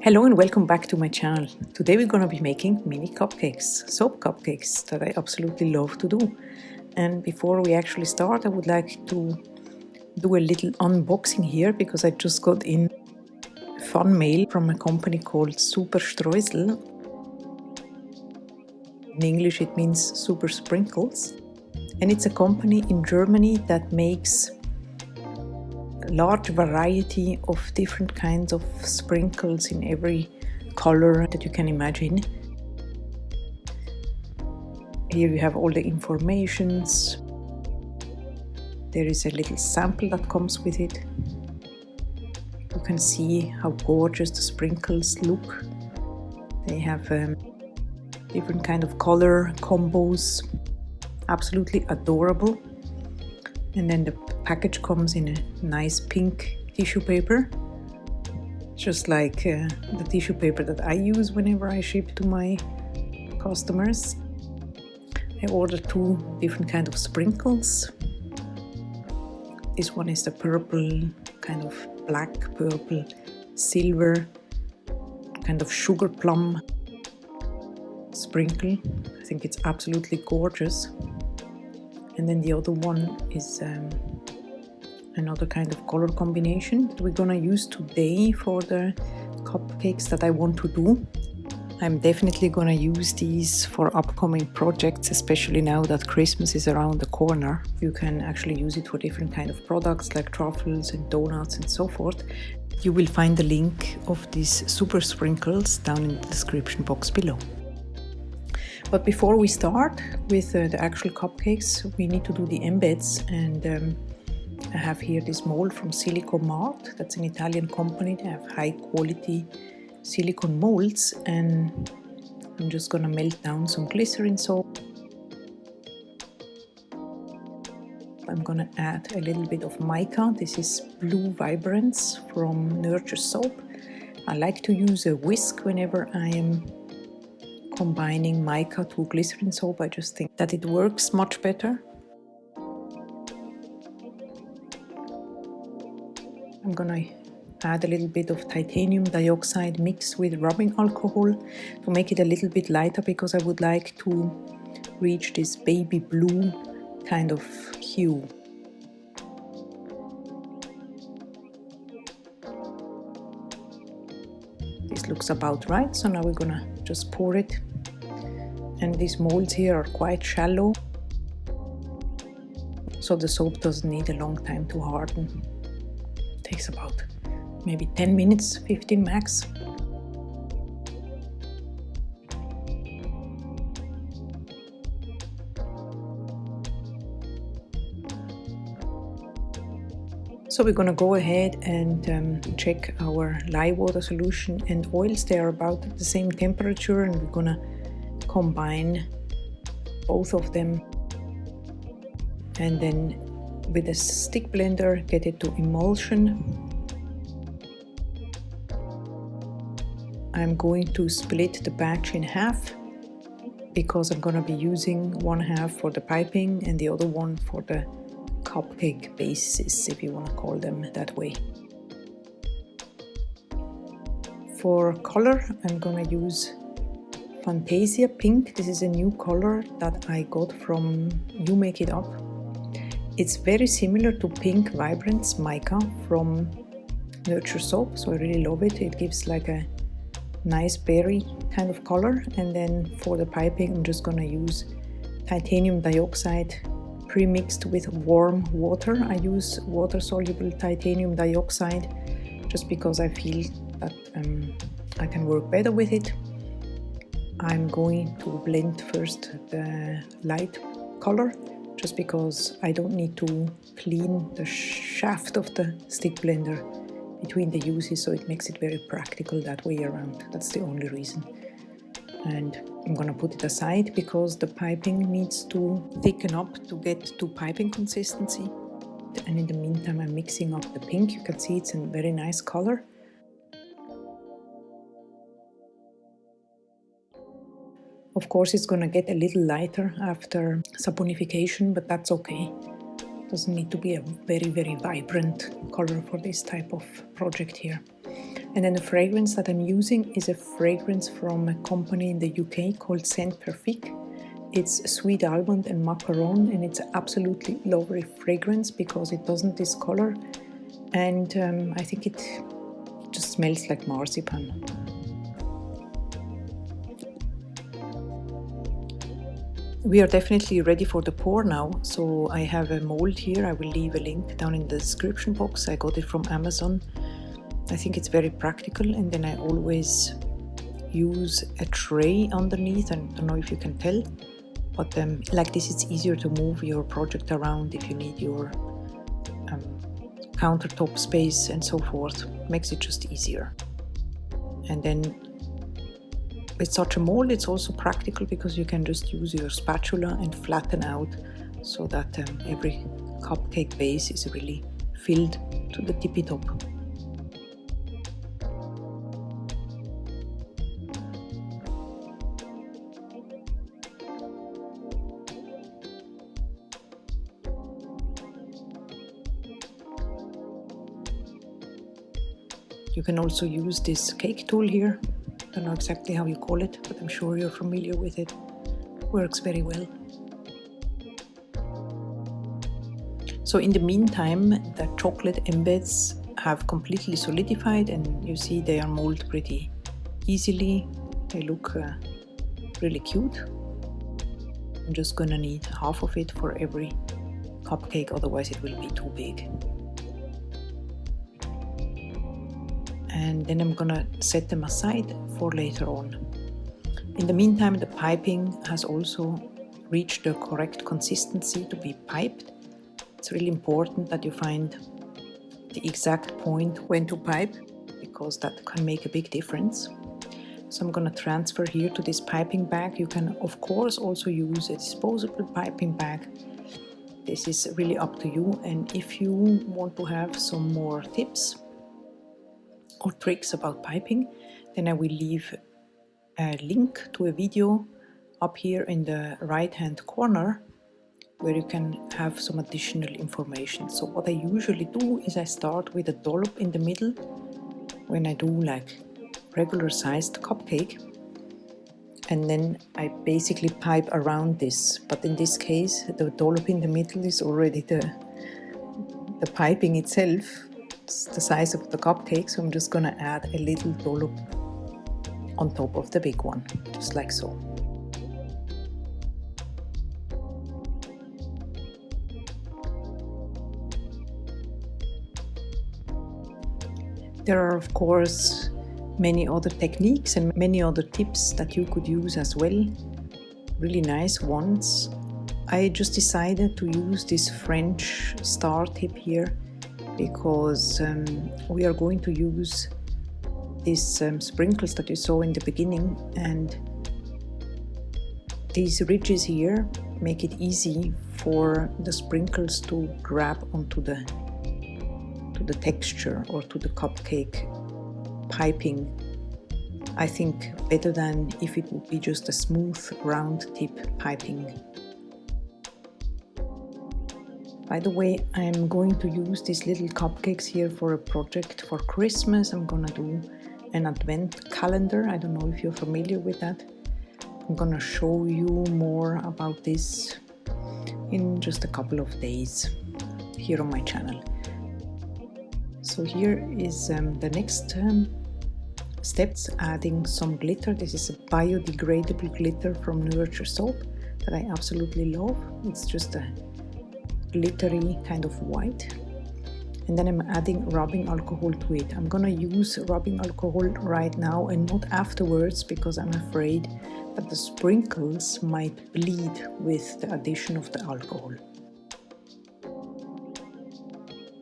Hello and welcome back to my channel. Today we're going to be making mini cupcakes, soap cupcakes that I absolutely love to do. And before we actually start, I would like to do a little unboxing here because I just got in a fun mail from a company called Super Streusel. In English it means super sprinkles. And it's a company in Germany that makes large variety of different kinds of sprinkles in every color that you can imagine. Here you have all the informations. There is a little sample that comes with it. You can see how gorgeous the sprinkles look. They have different kind of color combos. Absolutely adorable. And then the package comes in a nice pink tissue paper, just like the tissue paper that I use whenever I ship to my customers. I ordered two different kinds of sprinkles. This one is the purple, kind of black, purple, silver, kind of sugar plum sprinkle. I think it's absolutely gorgeous. And then the other one is another kind of color combination that we're gonna use today for the cupcakes that I want to do. I'm definitely gonna use these for upcoming projects, especially now that Christmas is around the corner. You can actually use it for different kind of products like truffles and donuts and so forth. You will find the link of these super sprinkles down in the description box below. But before we start with the actual cupcakes, we need to do the embeds, and I have here this mold from Silicon Mart. That's an Italian company. They have high quality silicone molds, and I'm just gonna melt down some glycerin soap. I'm gonna add a little bit of mica. This is Blue Vibrance from Nurture Soap. I like to use a whisk whenever I am combining mica to glycerin soap. I just think that it works much better. I'm gonna add a little bit of titanium dioxide mixed with rubbing alcohol to make it a little bit lighter, because I would like to reach this baby blue kind of hue. This looks about right, so now we're gonna just pour it. And these molds here are quite shallow, so the soap doesn't need a long time to harden. It takes about maybe 10 minutes, 15 max. So we're gonna go ahead and check our lye water solution and oils. They are about at the same temperature, and we're gonna combine both of them, and then with a stick blender get it to emulsion. I'm going to split the batch in half because I'm going to be using one half for the piping and the other one for the cupcake bases, if you want to call them that way. For color, I'm going to use Fantasia Pink. This is a new color that I got from You Make It Up. It's very similar to Pink Vibrance Mica from Nurture Soap, so I really love it. It gives like a nice berry kind of color. And then for the piping, I'm just gonna use titanium dioxide pre-mixed with warm water. I use water-soluble titanium dioxide just because I feel that I can work better with it. I'm going to blend first the light color, just because I don't need to clean the shaft of the stick blender between the uses, so it makes it very practical that way around. That's the only reason. And I'm gonna put it aside because the piping needs to thicken up to get to piping consistency. And in the meantime, I'm mixing up the pink. You can see it's a very nice color. Of course, it's gonna get a little lighter after saponification, but that's okay. Doesn't need to be a very, very vibrant color for this type of project here. And then the fragrance that I'm using is a fragrance from a company in the UK called Scent Perfect. It's sweet almond and macaron, and it's absolutely lovely fragrance because it doesn't discolor, and I think it just smells like marzipan. We are definitely ready for the pour now. So I have a mold here. I will leave a link down in the description box. I got it from Amazon. I think it's very practical, and then I always use a tray underneath. I don't know if you can tell, but like this it's easier to move your project around if you need your countertop space and so forth. Makes it just easier. And then with such a mold it's also practical because you can just use your spatula and flatten out so that every cupcake base is really filled to the tippy top. You can also use this cake tool here. I don't know exactly how you call it, but I'm sure you're familiar with it. Works very well. So in the meantime, the chocolate embeds have completely solidified, and you see they are molded pretty easily. They look really cute. I'm just gonna need half of it for every cupcake, otherwise it will be too big. And then I'm gonna set them aside for later on. In the meantime, the piping has also reached the correct consistency to be piped. It's really important that you find the exact point when to pipe, because that can make a big difference. So I'm gonna transfer here to this piping bag. You can of course also use a disposable piping bag. This is really up to you, and if you want to have some more tips or tricks about piping, then I will leave a link to a video up here in the right hand corner where you can have some additional information. So what I usually do is I start with a dollop in the middle when I do like regular sized cupcake, and then I basically pipe around this, but in this case the dollop in the middle is already the piping itself. It's the size of the cupcake, so I'm just gonna add a little dollop on top of the big one, just like so. There are of course many other techniques and many other tips that you could use as well, really nice ones. I just decided to use this French star tip here because we are going to use these sprinkles that you saw in the beginning, and these ridges here make it easy for the sprinkles to grab onto the texture or to the cupcake piping. I think better than if it would be just a smooth round tip piping. By the way, I'm going to use these little cupcakes here for a project for Christmas. I'm gonna do an advent calendar. I don't know if you're familiar with that. I'm gonna show you more about this in just a couple of days here on my channel. So here is the next steps, adding some glitter. This is a biodegradable glitter from Nurture Soap that I absolutely love. It's just a glittery kind of white, and then I'm adding rubbing alcohol to it. I'm gonna use rubbing alcohol right now and not afterwards because I'm afraid that the sprinkles might bleed with the addition of the alcohol.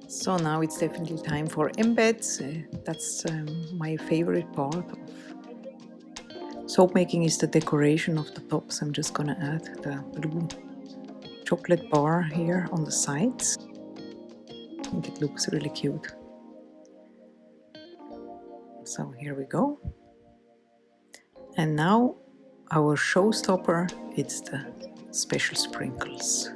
So now it's definitely time for embeds. That's my favorite part of soap making, is the decoration of the tops. I'm just gonna add the blue chocolate bar here on the sides. I think it looks really cute. So here we go. And now our showstopper, it's the special sprinkles.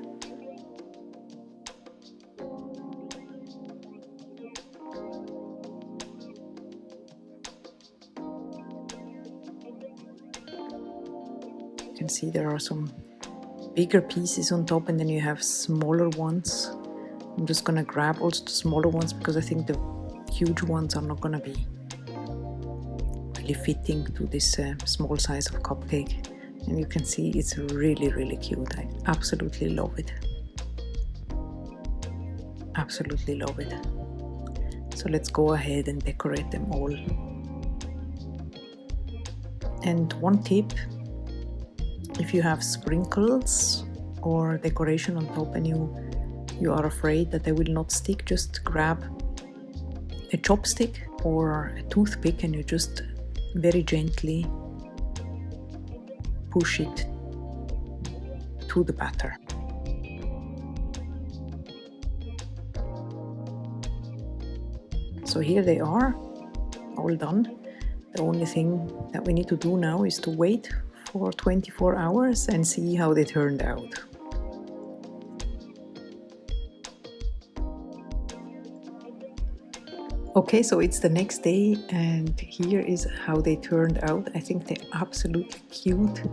can see there are some bigger pieces on top, and then you have smaller ones. I'm just gonna grab also the smaller ones because I think the huge ones are not gonna be really fitting to this small size of cupcake. And you can see it's really cute. I absolutely love it. Absolutely love it. So let's go ahead and decorate them all. And one tip, if you have sprinkles or decoration on top and you are afraid that they will not stick, just grab a chopstick or a toothpick and you just very gently push it to the batter. So here they are, all done. The only thing that we need to do now is to wait for 24 hours and see how they turned out. Okay, so it's the next day and here is how they turned out. I think they're absolutely cute.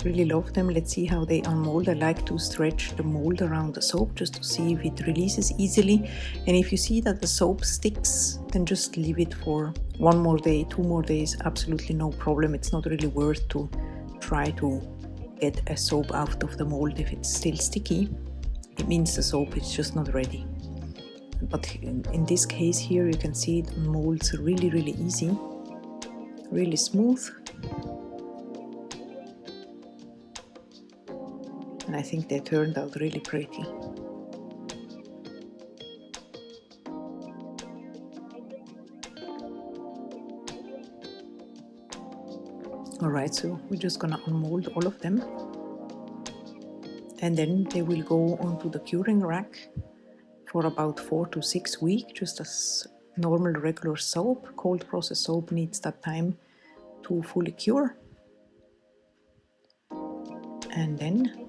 Really love them. Let's see how they unmold. I like to stretch the mold around the soap just to see if it releases easily. And if you see that the soap sticks, then just leave it for 1 more day, 2 more days, absolutely no problem. It's not really worth to try to get a soap out of the mold if it's still sticky. It means the soap is just not ready. But in this case here, you can see it molds really easy, really smooth. And I think they turned out really pretty. Alright, so we're just gonna unmold all of them. And then they will go onto the curing rack for about 4 to 6 weeks, just as normal regular soap. Cold process soap needs that time to fully cure. And then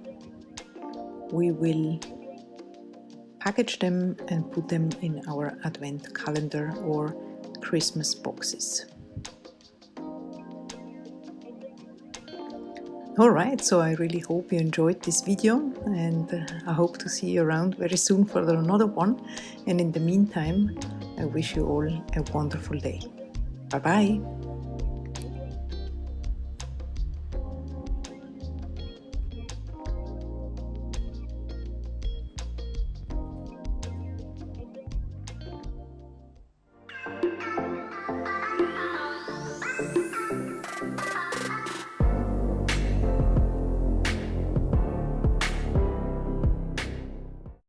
we will package them and put them in our advent calendar or Christmas boxes. Alright, so I really hope you enjoyed this video and I hope to see you around very soon for another one. And in the meantime, I wish you all a wonderful day. Bye bye!